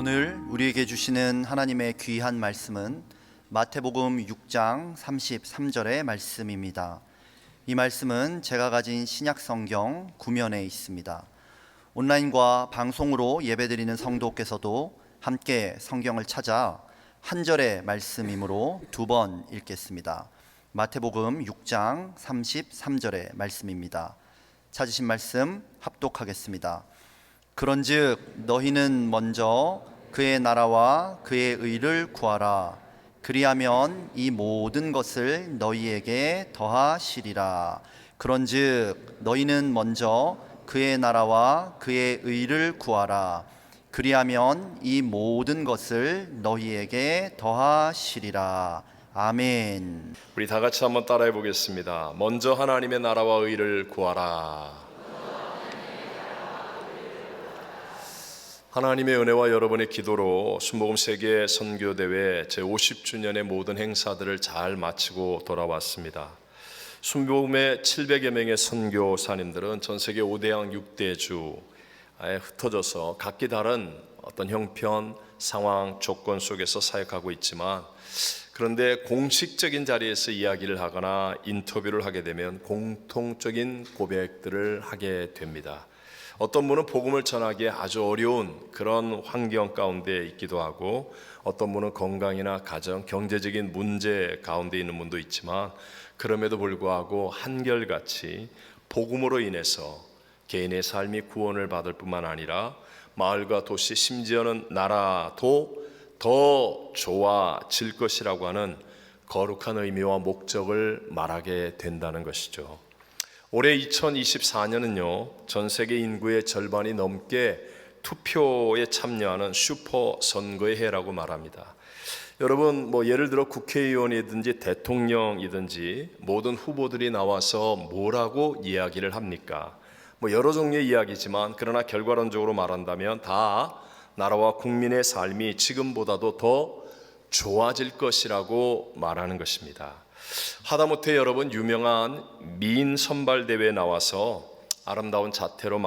오늘 우리에게 주시는 하나님의 귀한 말씀은 마태복음 6장 33절의 말씀입니다. 이 말씀은 제가 가진 신약 성경 구면에 있습니다. 온라인과 방송으로 예배드리는 성도께서도 함께 성경을 찾아 한 절의 말씀이므로 두 번 읽겠습니다. 마태복음 6장 33절의 말씀입니다. 찾으신 말씀 합독하겠습니다. 그런즉 너희는 먼저 그의 나라와 그의 의를 구하라. 그리하면 이 모든 것을 너희에게 더하시리라. 그런즉 너희는 먼저 그의 나라와 그의 의를 구하라. 그리하면 이 모든 것을 너희에게 더하시리라. 아멘. 우리 다 같이 한번 따라해 보겠습니다. 먼저 하나님의 나라와 의를 구하라. 하나님의 은혜와 여러분의 기도로 순복음 세계 선교대회 제50주년의 모든 행사들을 잘 마치고 돌아왔습니다. 순복음의 700여 명의 선교사님들은 전 세계 5대양 6대주에 흩어져서 각기 다른 어떤 형편, 상황, 조건 속에서 사역하고 있지만, 그런데 공식적인 자리에서 이야기를 하거나 인터뷰를 하게 되면 공통적인 고백들을 하게 됩니다. 어떤 분은 복음을 전하기에 아주 어려운 그런 환경 가운데 있기도 하고, 어떤 분은 건강이나 가정, 경제적인 문제 가운데 있는 분도 있지만, 그럼에도 불구하고 한결같이 복음으로 인해서 개인의 삶이 구원을 받을 뿐만 아니라 마을과 도시, 심지어는 나라도 더 좋아질 것이라고 하는 거룩한 의미와 목적을 말하게 된다는 것이죠. 올해 2024년은요, 전 세계 인구의 절반이 넘게 투표에 참여하는 슈퍼 선거의 해라고 말합니다. 여러분, 예를 들어 국회의원이든지 대통령이든지 모든 후보들이 나와서 뭐라고 이야기를 합니까? 여러 종류의 이야기지만, 그러나 결과론적으로 말한다면 다 나라와 국민의 삶이 지금보다도 더 좋아질 것이라고 말하는 것입니다. 하다못해 여러분, 유명한 미인 선발 대회에 나와서 아름다운 자태로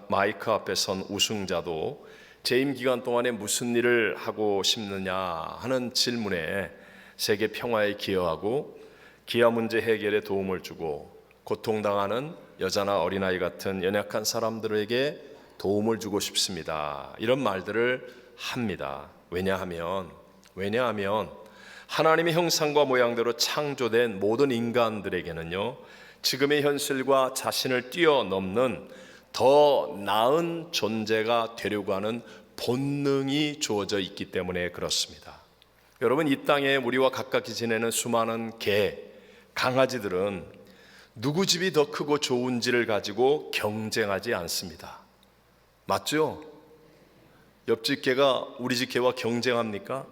마이크 앞에 선 우승자도 재임 기간 동안에 무슨 일을 하고 싶느냐 하는 질문에 세계 평화에 기여하고 기아 문제 해결에 도움을 주고 고통당하는 여자나 어린아이 같은 연약한 사람들에게 도움을 주고 싶습니다, 이런 말들을 합니다. 왜냐하면 하나님의 형상과 모양대로 창조된 모든 인간들에게는요, 지금의 현실과 자신을 뛰어넘는 더 나은 존재가 되려고 하는 본능이 주어져 있기 때문에 그렇습니다. 여러분, 이 땅에 우리와 가깝게 지내는 수많은 개, 강아지들은 누구 집이 더 크고 좋은지를 가지고 경쟁하지 않습니다. 맞죠? 옆집 개가 우리 집 개와 경쟁합니까?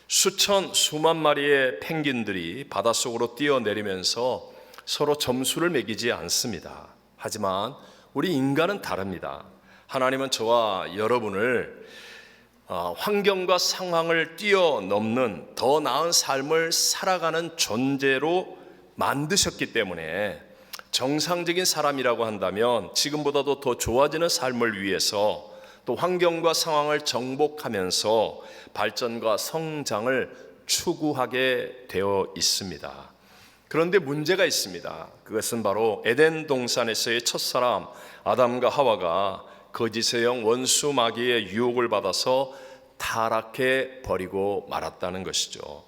수만 마리의 펭귄들이 바닷속으로 뛰어내리면서 서로 점수를 매기지 않습니다. 하지만 우리 인간은 다릅니다. 하나님은 저와 여러분을 환경과 상황을 뛰어넘는 더 나은 삶을 살아가는 존재로 만드셨기 때문에 정상적인 사람이라고 한다면 지금보다도 더 좋아지는 삶을 위해서 또 환경과 상황을 정복하면서 발전과 성장을 추구하게 되어 있습니다. 그런데 문제가 있습니다. 그것은 바로 에덴 동산에서의 첫사람 아담과 하와가 거짓의 영 원수 마귀의 유혹을 받아서 타락해 버리고 말았다는 것이죠.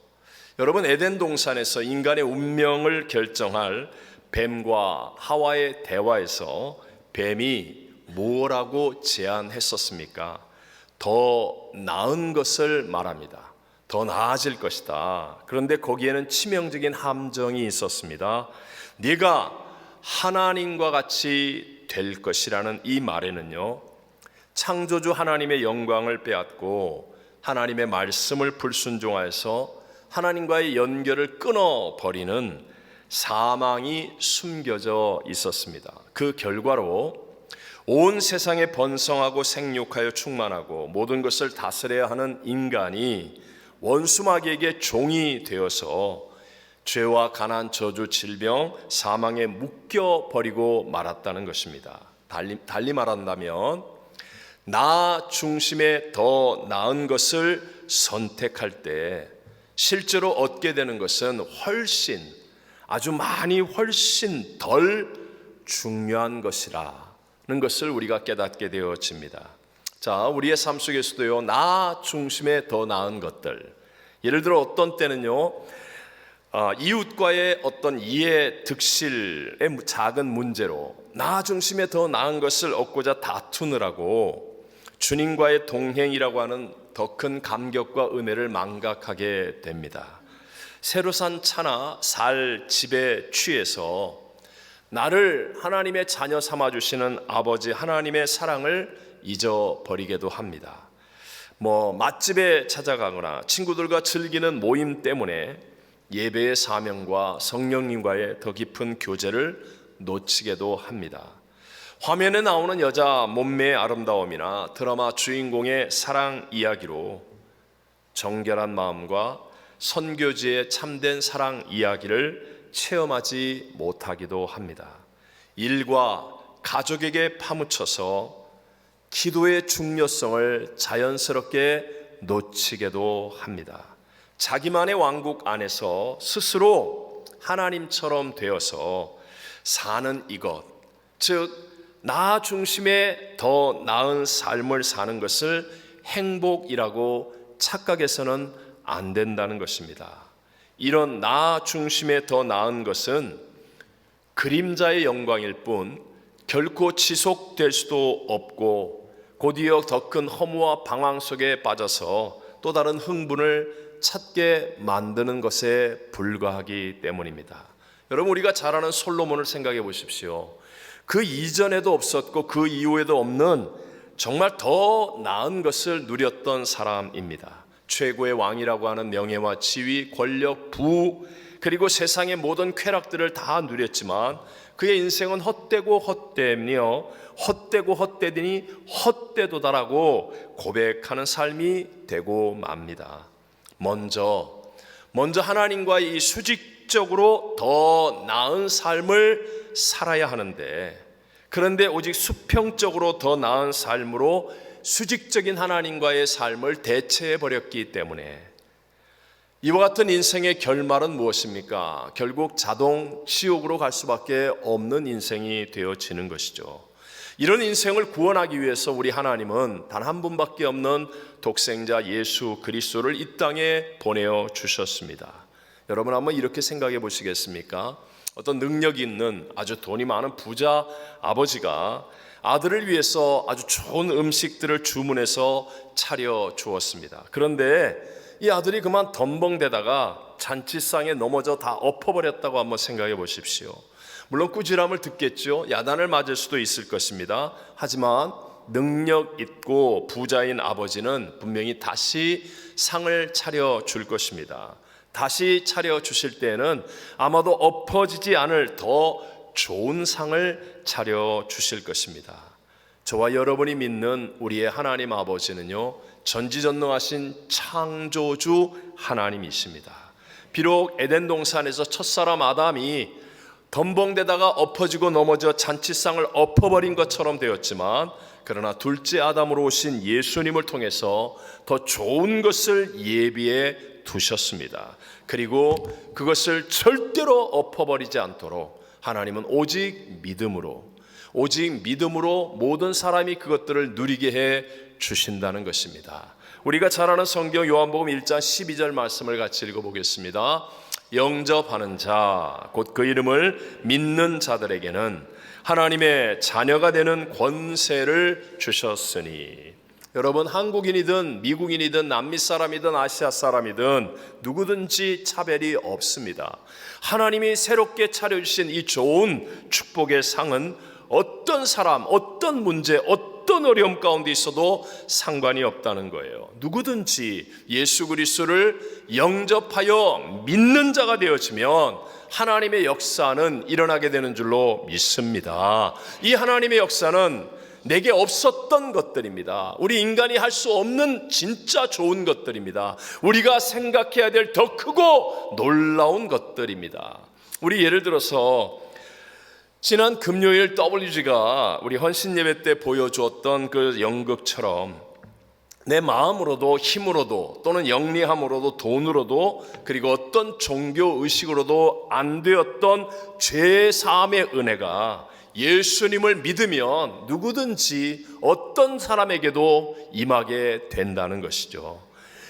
여러분, 에덴 동산에서 인간의 운명을 결정할 뱀과 하와의 대화에서 뱀이 뭐라고 제안했었습니까? 더 나은 것을 말합니다. 더 나아질 것이다. 그런데 거기에는 치명적인 함정이 있었습니다. 네가 하나님과 같이 될 것이라는 이 말에는요, 창조주 하나님의 영광을 빼앗고 하나님의 말씀을 불순종하여서 하나님과의 연결을 끊어버리는 사망이 숨겨져 있었습니다. 그 결과로 온 세상에 번성하고 생육하여 충만하고 모든 것을 다스려야 하는 인간이 원수마귀에게 종이 되어서 죄와 가난, 저주, 질병, 사망에 묶여버리고 말았다는 것입니다. 달리 말한다면 나 중심에 더 나은 것을 선택할 때 실제로 얻게 되는 것은 훨씬, 아주 많이 훨씬 덜 중요한 것이라는 것을 우리가 깨닫게 되어집니다. 자, 우리의 삶 속에서도요, 나 중심에 더 나은 것들, 예를 들어 어떤 때는요, 이웃과의 어떤 이해 득실의 작은 문제로 나 중심에 더 나은 것을 얻고자 다투느라고 주님과의 동행이라고 하는 더 큰 감격과 은혜를 망각하게 됩니다. 새로 산 차나 살 집에 취해서 나를 하나님의 자녀 삼아주시는 아버지 하나님의 사랑을 잊어버리게도 합니다. 맛집에 찾아가거나 친구들과 즐기는 모임 때문에 예배의 사명과 성령님과의 더 깊은 교제를 놓치게도 합니다. 화면에 나오는 여자 몸매의 아름다움이나 드라마 주인공의 사랑 이야기로 정결한 마음과 선교지의 참된 사랑 이야기를 체험하지 못하기도 합니다. 일과 가족에게 파묻혀서 기도의 중요성을 자연스럽게 놓치게도 합니다. 자기만의 왕국 안에서 스스로 하나님처럼 되어서 사는 이것, 즉 나 중심에 더 나은 삶을 사는 것을 행복이라고 착각해서는 안 된다는 것입니다. 이런 나 중심에 더 나은 것은 그림자의 영광일 뿐 결코 지속될 수도 없고 곧이어 더 큰 허무와 방황 속에 빠져서 또 다른 흥분을 찾게 만드는 것에 불과하기 때문입니다. 여러분, 우리가 잘 아는 솔로몬을 생각해 보십시오. 그 이전에도 없었고 그 이후에도 없는 정말 더 나은 것을 누렸던 사람입니다. 최고의 왕이라고 하는 명예와 지위, 권력, 부, 그리고 세상의 모든 쾌락들을 다 누렸지만 그의 인생은 헛되고 헛되며 헛되고 헛되더니 헛되도다라고 고백하는 삶이 되고 맙니다. 먼저 하나님과의 이 수직적으로 더 나은 삶을 살아야 하는데, 그런데 오직 수평적으로 더 나은 삶으로 수직적인 하나님과의 삶을 대체해 버렸기 때문에 이와 같은 인생의 결말은 무엇입니까? 결국 자동 지옥으로 갈 수밖에 없는 인생이 되어지는 것이죠. 이런 인생을 구원하기 위해서 우리 하나님은 단 한 분밖에 없는 독생자 예수 그리스도를 이 땅에 보내어 주셨습니다. 여러분, 한번 이렇게 생각해 보시겠습니까? 어떤 능력이 있는 아주 돈이 많은 부자 아버지가 아들을 위해서 아주 좋은 음식들을 주문해서 차려 주었습니다. 그런데 이 아들이 그만 덤벙대다가 잔치상에 넘어져 다 엎어버렸다고 한번 생각해 보십시오. 물론 꾸지람을 듣겠죠. 야단을 맞을 수도 있을 것입니다. 하지만 능력 있고 부자인 아버지는 분명히 다시 상을 차려 줄 것입니다. 다시 차려 주실 때는 아마도 엎어지지 않을 더 좋은 상을 차려 주실 것입니다. 저와 여러분이 믿는 우리의 하나님 아버지는요, 전지전능하신 창조주 하나님이십니다. 비록 에덴 동산에서 첫사람 아담이 덤벙대다가 엎어지고 넘어져 잔치상을 엎어버린 것처럼 되었지만, 그러나 둘째 아담으로 오신 예수님을 통해서 더 좋은 것을 예비해 두셨습니다. 그리고 그것을 절대로 엎어버리지 않도록 하나님은 오직 믿음으로 모든 사람이 그것들을 누리게 해 주신다는 것입니다. 우리가 잘 아는 성경 요한복음 1장 12절 말씀을 같이 읽어보겠습니다. 영접하는 자, 곧 그 이름을 믿는 자들에게는 하나님의 자녀가 되는 권세를 주셨으니. 여러분, 한국인이든 미국인이든 남미 사람이든 아시아 사람이든 누구든지 차별이 없습니다. 하나님이 새롭게 차려주신 이 좋은 축복의 상은 어떤 사람, 어떤 문제, 어떤 어려움 가운데 있어도 상관이 없다는 거예요. 누구든지 예수 그리스도를 영접하여 믿는 자가 되어지면 하나님의 역사는 일어나게 되는 줄로 믿습니다. 이 하나님의 역사는 내게 없었던 것들입니다. 우리 인간이 할 수 없는 진짜 좋은 것들입니다. 우리가 생각해야 될 더 크고 놀라운 것들입니다. 우리 예를 들어서 지난 금요일 WG가 우리 헌신 예배 때 보여주었던 그 연극처럼 내 마음으로도 힘으로도 또는 영리함으로도 돈으로도 그리고 어떤 종교 의식으로도 안 되었던 죄 사함의 은혜가 예수님을 믿으면 누구든지 어떤 사람에게도 임하게 된다는 것이죠.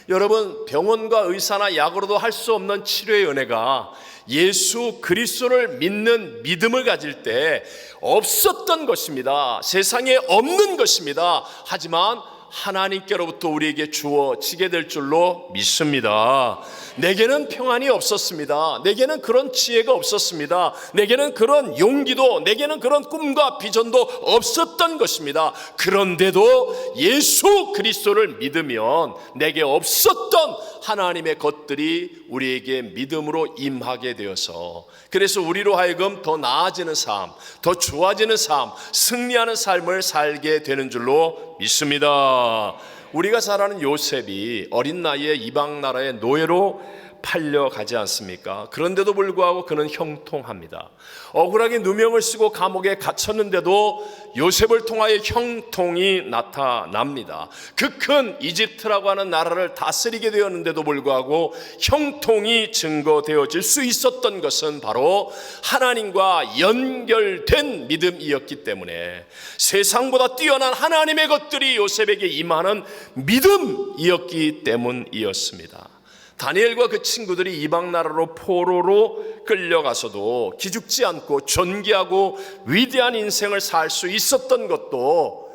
여러분, 병원과 의사나 약으로도 할 수 없는 치료의 은혜가 예수 그리스도를 믿는 믿음을 가질 때 없었던 것입니다. 세상에 없는 것입니다. 하지만 하나님께로부터 우리에게 주어지게 될 줄로 믿습니다. 내게는 평안이 없었습니다. 내게는 그런 지혜가 없었습니다. 내게는 그런 용기도, 내게는 그런 꿈과 비전도 없었던 것입니다. 그런데도 예수 그리스도를 믿으면 내게 없었던 하나님의 것들이 우리에게 믿음으로 임하게 되어서, 그래서 우리로 하여금 더 나아지는 삶, 더 좋아지는 삶, 승리하는 삶을 살게 되는 줄로 믿습니다. 우리가 잘 아는 요셉이 어린 나이에 이방 나라의 노예로 팔려가지 않습니까? 그런데도 불구하고 그는 형통합니다. 억울하게 누명을 쓰고 감옥에 갇혔는데도 요셉을 통하여 형통이 나타납니다. 그 큰 이집트라고 하는 나라를 다스리게 되었는데도 불구하고 형통이 증거되어질 수 있었던 것은 바로 하나님과 연결된 믿음이었기 때문에, 세상보다 뛰어난 하나님의 것들이 요셉에게 임하는 믿음이었기 때문이었습니다. 다니엘과 그 친구들이 이방 나라로 포로로 끌려가서도 기죽지 않고 존귀하고 위대한 인생을 살 수 있었던 것도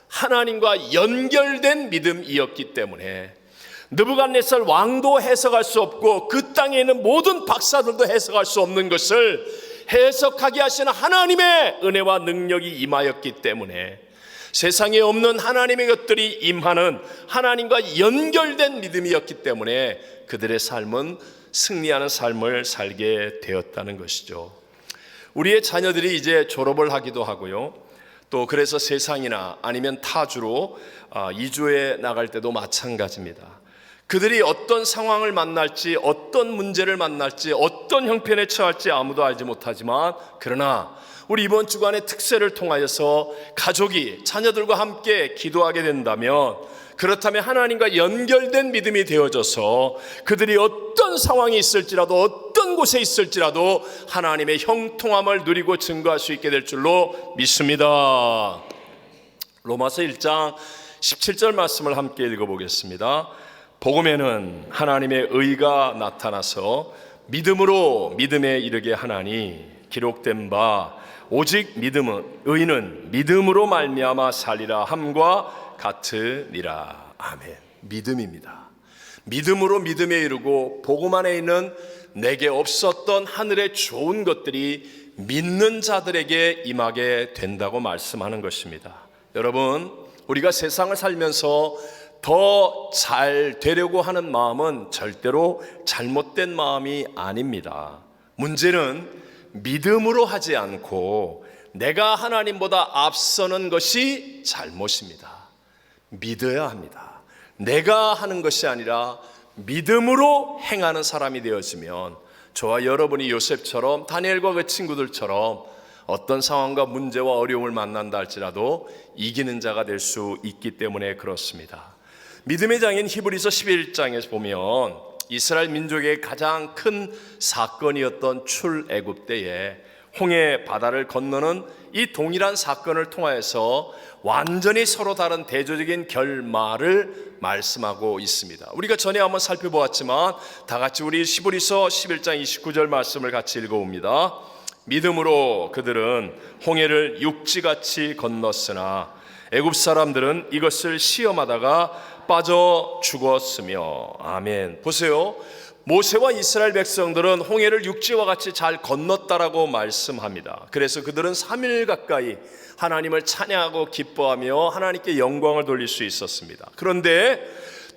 하나님과 연결된 믿음이었기 때문에, 느부갓네살 왕도 해석할 수 없고 그 땅에 있는 모든 박사들도 해석할 수 없는 것을 해석하게 하시는 하나님의 은혜와 능력이 임하였기 때문에, 세상에 없는 하나님의 것들이 임하는 하나님과 연결된 믿음이었기 때문에 그들의 삶은 승리하는 삶을 살게 되었다는 것이죠. 우리의 자녀들이 이제 졸업을 하기도 하고요, 또 그래서 세상이나 아니면 타주로 이주해 나갈 때도 마찬가지입니다. 그들이 어떤 상황을 만날지, 어떤 문제를 만날지, 어떤 형편에 처할지 아무도 알지 못하지만, 그러나 우리 이번 주간의 특세를 통하여서 가족이 자녀들과 함께 기도하게 된다면, 그렇다면 하나님과 연결된 믿음이 되어져서 그들이 어떤 상황이 있을지라도, 어떤 곳에 있을지라도 하나님의 형통함을 누리고 증거할 수 있게 될 줄로 믿습니다. 로마서 1장 17절 말씀을 함께 읽어보겠습니다. 복음에는 하나님의 의가 나타나서 믿음으로 믿음에 이르게 하나니, 기록된 바 오직 의는 믿음으로 말미암아 살리라 함과 같으니라. 아멘. 믿음입니다. 믿음으로 믿음에 이르고 복음 안에 있는 내게 없었던 하늘의 좋은 것들이 믿는 자들에게 임하게 된다고 말씀하는 것입니다. 여러분, 우리가 세상을 살면서 더 잘 되려고 하는 마음은 절대로 잘못된 마음이 아닙니다. 문제는 믿음으로 하지 않고 내가 하나님보다 앞서는 것이 잘못입니다. 믿어야 합니다. 내가 하는 것이 아니라 믿음으로 행하는 사람이 되어지면, 저와 여러분이 요셉처럼, 다니엘과 그 친구들처럼 어떤 상황과 문제와 어려움을 만난다 할지라도 이기는 자가 될 수 있기 때문에 그렇습니다. 믿음의 장인 히브리서 11장에서 보면 이스라엘 민족의 가장 큰 사건이었던 출애굽 때에 홍해 바다를 건너는 이 동일한 사건을 통하여서 완전히 서로 다른 대조적인 결말을 말씀하고 있습니다. 우리가 전에 한번 살펴보았지만 다 같이 우리 히브리서 11장 29절 말씀을 같이 읽어봅니다. 믿음으로 그들은 홍해를 육지같이 건넜으나 애굽 사람들은 이것을 시험하다가 빠져 죽었으며. 아멘. 보세요, 모세와 이스라엘 백성들은 홍해를 육지와 같이 잘 건넜다라고 말씀합니다. 그래서 그들은 3일 가까이 하나님을 찬양하고 기뻐하며 하나님께 영광을 돌릴 수 있었습니다. 그런데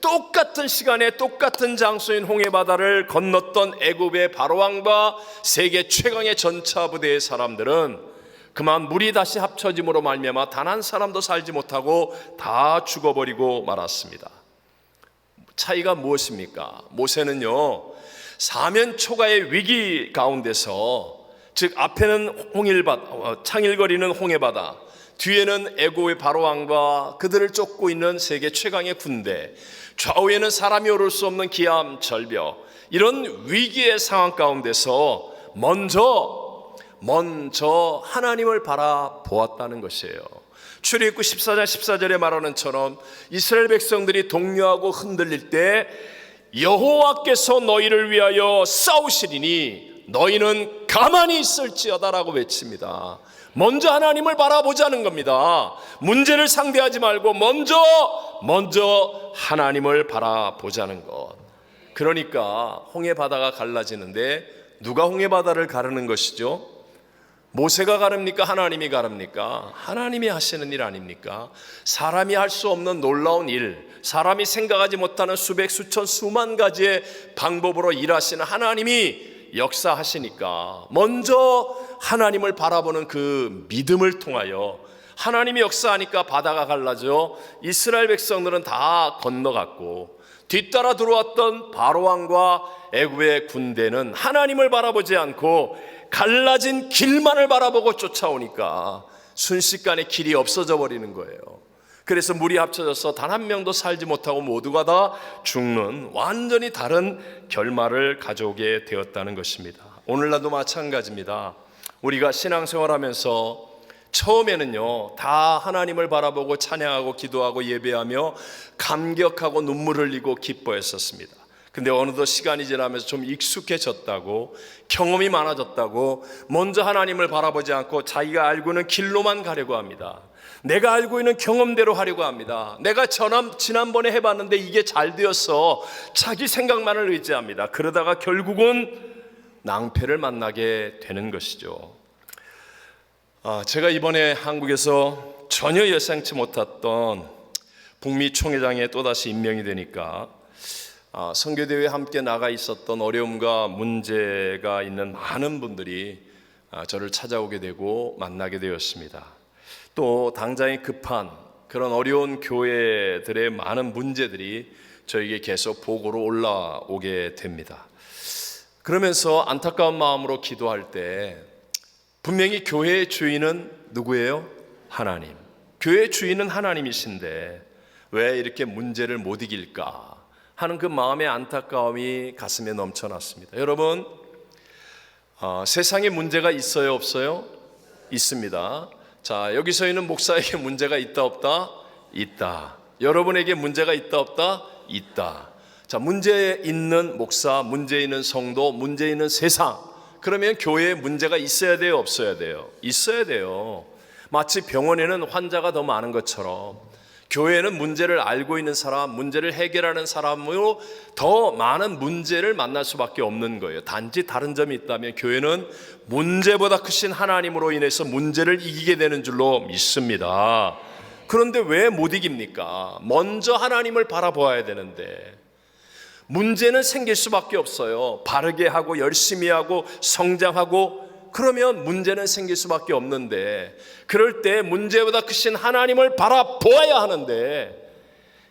똑같은 시간에 똑같은 장소인 홍해바다를 건넜던 애굽의 바로왕과 세계 최강의 전차 부대의 사람들은 그만 물이 다시 합쳐짐으로 말미암아 단 한 사람도 살지 못하고 다 죽어버리고 말았습니다. 차이가 무엇입니까? 모세는요, 사면 초가의 위기 가운데서 즉 앞에는 창일거리는 홍해바다, 뒤에는 애고의 바로왕과 그들을 쫓고 있는 세계 최강의 군대, 좌우에는 사람이 오를 수 없는 기암 절벽, 이런 위기의 상황 가운데서 먼저 하나님을 바라보았다는 것이에요. 출애굽기 14장 14절에 말하는 처럼 이스라엘 백성들이 동요하고 흔들릴 때 여호와께서 너희를 위하여 싸우시리니 너희는 가만히 있을지어다라고 외칩니다. 먼저 하나님을 바라보자는 겁니다. 문제를 상대하지 말고 먼저 하나님을 바라보자는 것. 그러니까 홍해 바다가 갈라지는데 누가 홍해 바다를 가르는 것이죠? 모세가 가릅니까? 하나님이 가릅니까? 하나님이 하시는 일 아닙니까? 사람이 할 수 없는 놀라운 일, 사람이 생각하지 못하는 수백, 수천, 수만 가지의 방법으로 일하시는 하나님이 역사하시니까 먼저 하나님을 바라보는 그 믿음을 통하여 하나님이 역사하니까 바다가 갈라져 이스라엘 백성들은 다 건너갔고, 뒤따라 들어왔던 바로왕과 애굽의 군대는 하나님을 바라보지 않고 갈라진 길만을 바라보고 쫓아오니까 순식간에 길이 없어져 버리는 거예요. 그래서 물이 합쳐져서 단 한 명도 살지 못하고 모두가 다 죽는 완전히 다른 결말을 가져오게 되었다는 것입니다. 오늘날도 마찬가지입니다. 우리가 신앙생활하면서 처음에는요 다 하나님을 바라보고 찬양하고 기도하고 예배하며 감격하고 눈물 흘리고 기뻐했었습니다. 근데 어느덧 시간이 지나면서 좀 익숙해졌다고, 경험이 많아졌다고 먼저 하나님을 바라보지 않고 자기가 알고 있는 길로만 가려고 합니다. 내가 알고 있는 경험대로 하려고 합니다. 내가 지난번에 해봤는데 이게 잘 되었어, 자기 생각만을 의지합니다. 그러다가 결국은 낭패를 만나게 되는 것이죠. 제가 이번에 한국에서 전혀 예상치 못했던 북미 총회장에 또다시 임명이 되니까 선교대회에 함께 나가 있었던 어려움과 문제가 있는 많은 분들이 저를 찾아오게 되고 만나게 되었습니다. 또 당장에 급한 그런 어려운 교회들의 많은 문제들이 저에게 계속 보고로 올라오게 됩니다. 그러면서 안타까운 마음으로 기도할 때 분명히 교회의 주인은 누구예요? 하나님. 교회의 주인은 하나님이신데 왜 이렇게 문제를 못 이길까 하는 그 마음의 안타까움이 가슴에 넘쳐났습니다. 여러분, 세상에 문제가 있어요, 없어요? 있습니다. 자, 여기 서 있는 목사에게 문제가 있다, 없다? 있다. 여러분에게 문제가 있다, 없다? 있다. 자, 문제 있는 목사, 문제 있는 성도, 문제 있는 세상, 그러면 교회에 문제가 있어야 돼요, 없어야 돼요? 있어야 돼요. 마치 병원에는 환자가 더 많은 것처럼 교회는 문제를 알고 있는 사람, 문제를 해결하는 사람으로 더 많은 문제를 만날 수밖에 없는 거예요. 단지 다른 점이 있다면 교회는 문제보다 크신 하나님으로 인해서 문제를 이기게 되는 줄로 믿습니다. 그런데 왜 못 이깁니까? 먼저 하나님을 바라보아야 되는데 문제는 생길 수밖에 없어요. 바르게 하고 열심히 하고 성장하고 그러면 문제는 생길 수밖에 없는데, 그럴 때 문제보다 크신 하나님을 바라보아야 하는데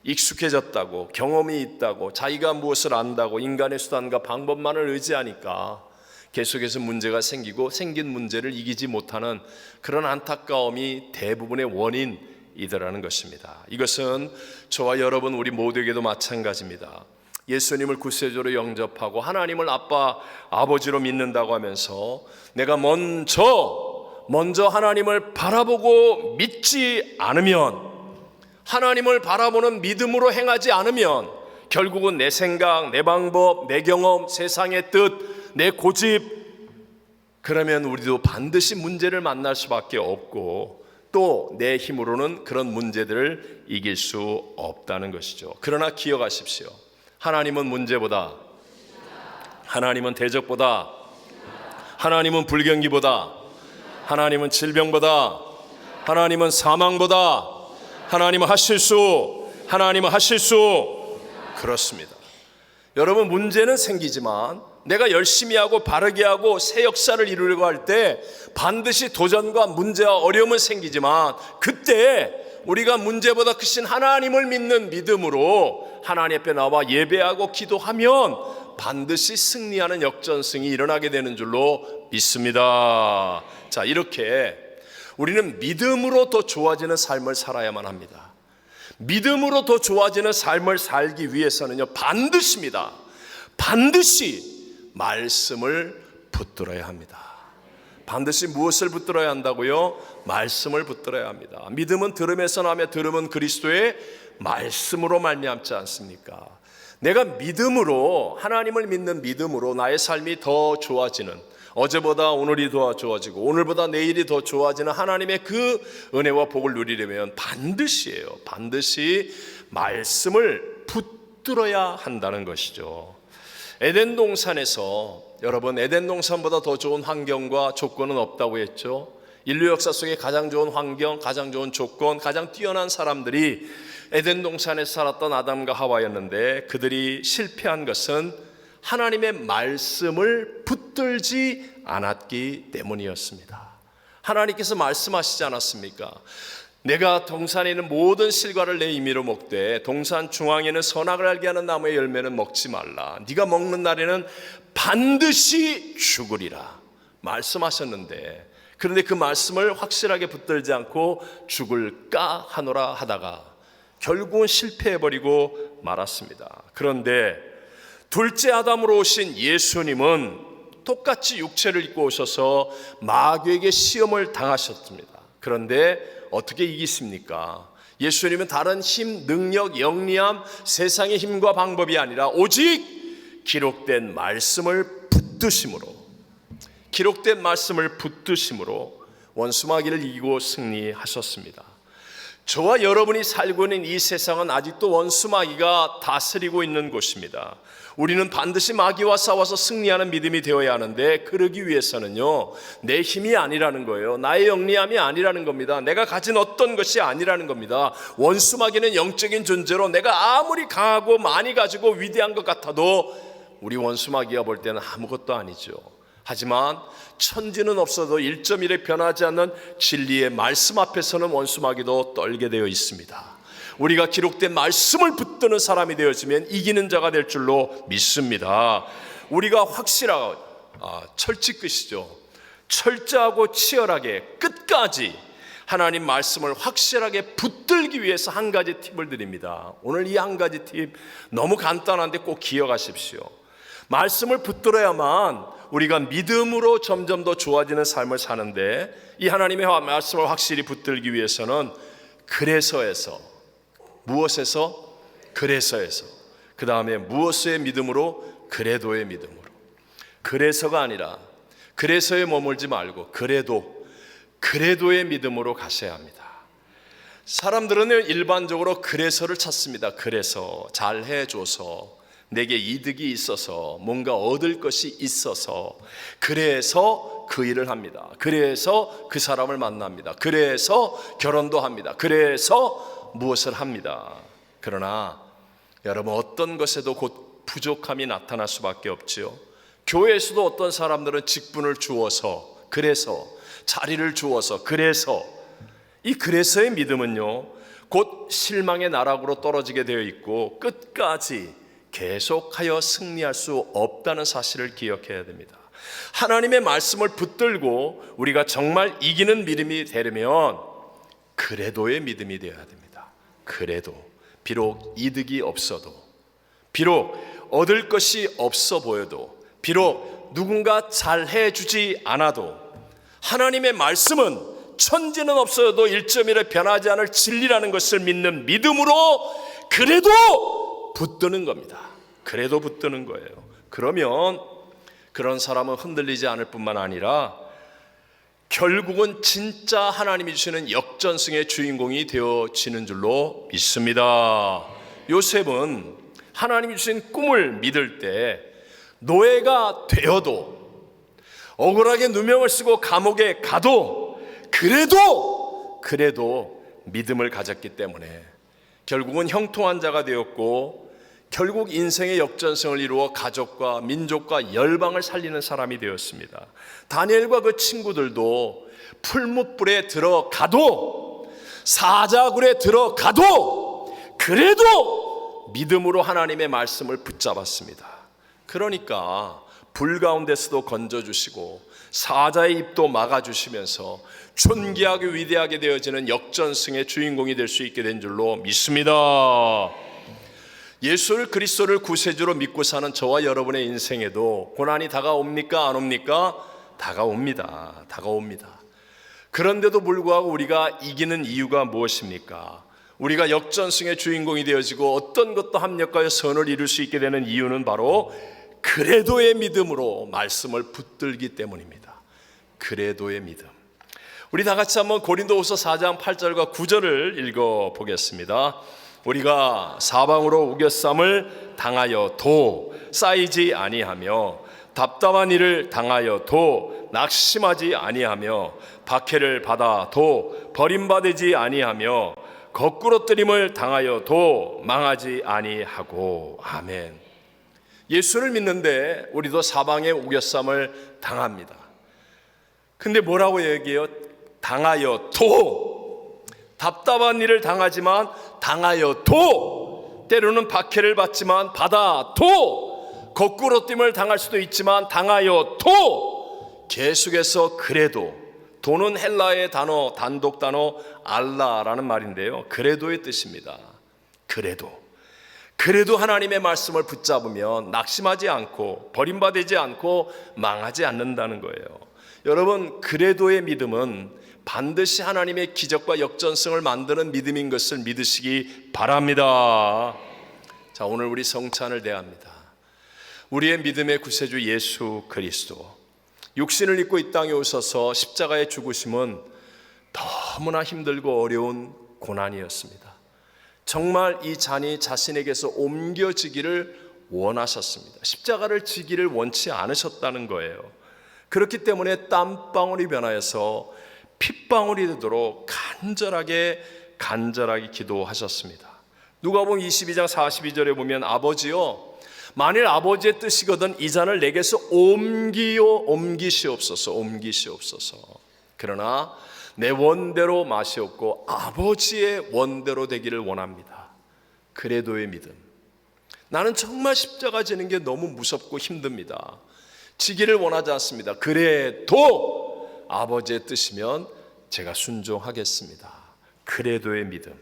익숙해졌다고, 경험이 있다고, 자기가 무엇을 안다고 인간의 수단과 방법만을 의지하니까 계속해서 문제가 생기고 생긴 문제를 이기지 못하는 그런 안타까움이 대부분의 원인이더라는 것입니다. 이것은 저와 여러분 우리 모두에게도 마찬가지입니다. 예수님을 구세주로 영접하고 하나님을 아빠, 아버지로 믿는다고 하면서 내가 먼저 하나님을 바라보고 믿지 않으면, 하나님을 바라보는 믿음으로 행하지 않으면 결국은 내 생각, 내 방법, 내 경험, 세상의 뜻, 내 고집, 그러면 우리도 반드시 문제를 만날 수밖에 없고 또 내 힘으로는 그런 문제들을 이길 수 없다는 것이죠. 그러나 기억하십시오. 하나님은 문제보다, 하나님은 대적보다, 하나님은 불경기보다, 하나님은 질병보다, 하나님은 사망보다, 하나님은 하실 수, 그렇습니다. 여러분, 문제는 생기지만 내가 열심히 하고 바르게 하고 새 역사를 이루려고 할 때 반드시 도전과 문제와 어려움은 생기지만 그때 우리가 문제보다 크신 하나님을 믿는 믿음으로 하나님 앞에 나와 예배하고 기도하면 반드시 승리하는 역전승이 일어나게 되는 줄로 믿습니다. 자, 이렇게 우리는 믿음으로 더 좋아지는 삶을 살아야만 합니다. 믿음으로 더 좋아지는 삶을 살기 위해서는요, 반드시 말씀을 붙들어야 합니다. 반드시 무엇을 붙들어야 한다고요? 말씀을 붙들어야 합니다. 믿음은 들음에서 나며 들음은 그리스도의 말씀으로 말미암지 않습니까? 내가 믿음으로, 하나님을 믿는 믿음으로 나의 삶이 더 좋아지는, 어제보다 오늘이 더 좋아지고 오늘보다 내일이 더 좋아지는 하나님의 그 은혜와 복을 누리려면 반드시 말씀을 붙들어야 한다는 것이죠. 에덴 동산에서, 여러분, 에덴 동산보다 더 좋은 환경과 조건은 없다고 했죠. 인류 역사 속에 가장 좋은 환경, 가장 좋은 조건, 가장 뛰어난 사람들이 에덴 동산에서 살았던 아담과 하와였는데, 그들이 실패한 것은 하나님의 말씀을 붙들지 않았기 때문이었습니다. 하나님께서 말씀하시지 않았습니까? 내가 동산에 있는 모든 실과를 내 임의로 먹되 동산 중앙에는 선악을 알게 하는 나무의 열매는 먹지 말라. 네가 먹는 날에는 반드시 죽으리라 말씀하셨는데, 그런데 그 말씀을 확실하게 붙들지 않고 죽을까 하노라 하다가 결국은 실패해버리고 말았습니다. 그런데 둘째 아담으로 오신 예수님은 똑같이 육체를 입고 오셔서 마귀에게 시험을 당하셨습니다. 그런데 어떻게 이기십니까? 예수님은 다른 힘, 능력, 영리함, 세상의 힘과 방법이 아니라 오직 기록된 말씀을 붙드심으로 원수마귀를 이기고 승리하셨습니다. 저와 여러분이 살고 있는 이 세상은 아직도 원수마귀가 다스리고 있는 곳입니다. 우리는 반드시 마귀와 싸워서 승리하는 믿음이 되어야 하는데, 그러기 위해서는요, 내 힘이 아니라는 거예요. 나의 영리함이 아니라는 겁니다. 내가 가진 어떤 것이 아니라는 겁니다. 원수마귀는 영적인 존재로 내가 아무리 강하고 많이 가지고 위대한 것 같아도 우리 원수마귀가 볼 때는 아무것도 아니죠. 하지만 천지는 없어도 1.1에 변하지 않는 진리의 말씀 앞에서는 원수마귀도 떨게 되어 있습니다. 우리가 기록된 말씀을 붙드는 사람이 되어지면 이기는 자가 될 줄로 믿습니다. 우리가 확실하고 철칙끝이죠. 철저하고 치열하게 끝까지 하나님 말씀을 확실하게 붙들기 위해서 한 가지 팁을 드립니다. 오늘 이 한 가지 팁 너무 간단한데 꼭 기억하십시오. 말씀을 붙들어야만 우리가 믿음으로 점점 더 좋아지는 삶을 사는데, 이 하나님의 말씀을 확실히 붙들기 위해서는 무엇에서? 그 다음에 무엇의 믿음으로? 그래도의 믿음으로. 그래서가 아니라 그래서에 머물지 말고 그래도의 믿음으로 가셔야 합니다. 사람들은 일반적으로 그래서를 찾습니다. 그래서 잘해줘서, 내게 이득이 있어서, 뭔가 얻을 것이 있어서, 그래서 그 일을 합니다. 그래서 그 사람을 만납니다. 그래서 결혼도 합니다. 그래서 무엇을 합니다. 그러나 여러분, 어떤 것에도 곧 부족함이 나타날 수밖에 없지요. 교회에서도 어떤 사람들은 직분을 주어서, 그래서 자리를 주어서, 그래서, 이 그래서의 믿음은요, 곧 실망의 나락으로 떨어지게 되어 있고 끝까지 계속하여 승리할 수 없다는 사실을 기억해야 됩니다. 하나님의 말씀을 붙들고 우리가 정말 이기는 믿음이 되려면 그래도의 믿음이 되어야 됩니다. 그래도, 비록 이득이 없어도, 비록 얻을 것이 없어 보여도, 비록 누군가 잘해주지 않아도, 하나님의 말씀은 천지는 없어도 1.1에 변하지 않을 진리라는 것을 믿는 믿음으로 그래도 붙드는 겁니다. 그래도 붙드는 거예요. 그러면 그런 사람은 흔들리지 않을 뿐만 아니라 결국은 진짜 하나님이 주시는 역전승의 주인공이 되어지는 줄로 믿습니다. 요셉은 하나님이 주신 꿈을 믿을 때 노예가 되어도, 억울하게 누명을 쓰고 감옥에 가도 그래도 믿음을 가졌기 때문에 결국은 형통한 자가 되었고, 결국 인생의 역전승을 이루어 가족과 민족과 열방을 살리는 사람이 되었습니다. 다니엘과 그 친구들도 풀무불에 들어가도, 사자굴에 들어가도 그래도 믿음으로 하나님의 말씀을 붙잡았습니다. 그러니까 불 가운데서도 건져주시고 사자의 입도 막아주시면서 존귀하게 위대하게 되어지는 역전승의 주인공이 될 수 있게 된 줄로 믿습니다. 예수 그리스도를 구세주로 믿고 사는 저와 여러분의 인생에도 고난이 다가옵니까? 안 옵니까? 다가옵니다. 그런데도 불구하고 우리가 이기는 이유가 무엇입니까? 우리가 역전승의 주인공이 되어지고 어떤 것도 합력하여 선을 이룰 수 있게 되는 이유는 바로 그래도의 믿음으로 말씀을 붙들기 때문입니다. 그래도의 믿음. 우리 다 같이 한번 고린도후서 4장 8절과 9절을 읽어보겠습니다. 우리가 사방으로 우겨쌈을 당하여도 쌓이지 아니하며 답답한 일을 당하여도 낙심하지 아니하며 박해를 받아도 버림받지 아니하며 거꾸로 뜨림을 당하여도 망하지 아니하고. 아멘. 예수를 믿는데 우리도 사방에 우겨쌈을 당합니다. 근데 뭐라고 얘기해요? 당하여도. 답답한 일을 당하지만 당하여도, 때로는 박해를 받지만 받아도, 거꾸로 뜸을 당할 수도 있지만 당하여도, 계속해서 그래도. 도는 헬라의 단어, 단독 단어 알라라는 말인데요, 그래도의 뜻입니다. 그래도 하나님의 말씀을 붙잡으면 낙심하지 않고 버림받지 않고 망하지 않는다는 거예요. 여러분, 그래도의 믿음은 반드시 하나님의 기적과 역전성을 만드는 믿음인 것을 믿으시기 바랍니다. 자, 오늘 우리 성찬을 대합니다. 우리의 믿음의 구세주 예수 그리스도, 육신을 입고 이 땅에 오셔서 십자가의 죽으심은 너무나 힘들고 어려운 고난이었습니다. 정말 이 잔이 자신에게서 옮겨지기를 원하셨습니다. 십자가를 지기를 원치 않으셨다는 거예요. 그렇기 때문에 땀방울이 변하여서 핏방울이 되도록 간절하게 기도하셨습니다. 누가복음 22장 42절에 보면 아버지요, 만일 아버지의 뜻이거든 이 잔을 내게서 옮기시옵소서. 그러나 내 원대로 마시옵고 아버지의 원대로 되기를 원합니다. 그래도의 믿음. 나는 정말 십자가 지는 게 너무 무섭고 힘듭니다. 지기를 원하지 않습니다. 그래도 아버지의 뜻이면 제가 순종하겠습니다. 그래도의 믿음.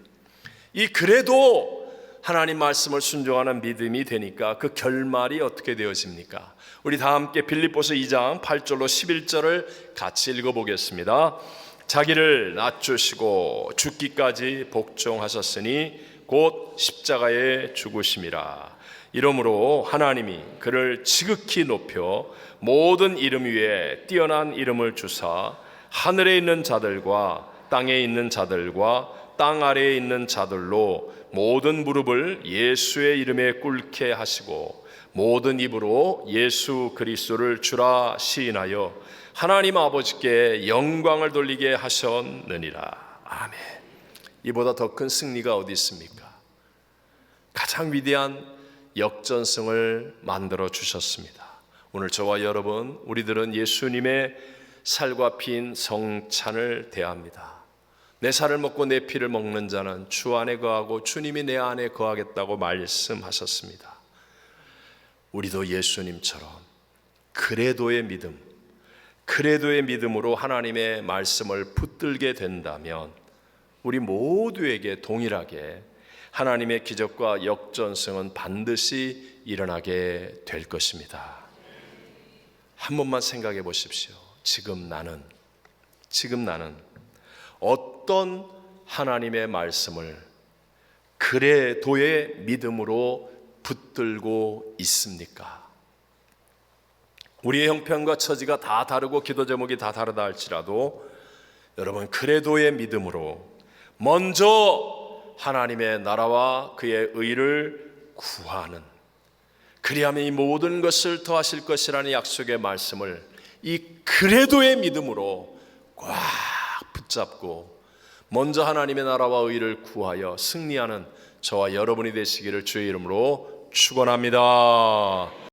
이 그래도 하나님 말씀을 순종하는 믿음이 되니까 그 결말이 어떻게 되어집니까? 우리 다 함께 빌립보서 2장 8절로 11절을 같이 읽어보겠습니다. 자기를 낮추시고 죽기까지 복종하셨으니 곧 십자가에 죽으심이라. 이러므로 하나님이 그를 지극히 높여 모든 이름 위에 뛰어난 이름을 주사 하늘에 있는 자들과 땅에 있는 자들과 땅 아래에 있는 자들로 모든 무릎을 예수의 이름에 꿇게 하시고 모든 입으로 예수 그리스도를 주라 시인하여 하나님 아버지께 영광을 돌리게 하셨느니라. 아멘. 이보다 더 큰 승리가 어디 있습니까? 가장 위대한 역전승을 만들어 주셨습니다. 오늘 저와 여러분, 우리들은 예수님의 살과 피인 성찬을 대합니다. 내 살을 먹고 내 피를 먹는 자는 주 안에 거하고 주님이 내 안에 거하겠다고 말씀하셨습니다. 우리도 예수님처럼 그래도의 믿음으로 하나님의 말씀을 붙들게 된다면 우리 모두에게 동일하게 하나님의 기적과 역전승은 반드시 일어나게 될 것입니다. 한 번만 생각해 보십시오. 지금 나는 어떤 하나님의 말씀을 그래도의 믿음으로 붙들고 있습니까? 우리의 형편과 처지가 다 다르고 기도 제목이 다 다르다 할지라도 여러분, 그래도의 믿음으로 먼저 하나님의 나라와 그의 의를 구하는, 그리하면 이 모든 것을 더하실 것이라는 약속의 말씀을 이 그래도의 믿음으로 꽉 붙잡고 먼저 하나님의 나라와 의를 구하여 승리하는 저와 여러분이 되시기를 주의 이름으로 축원합니다.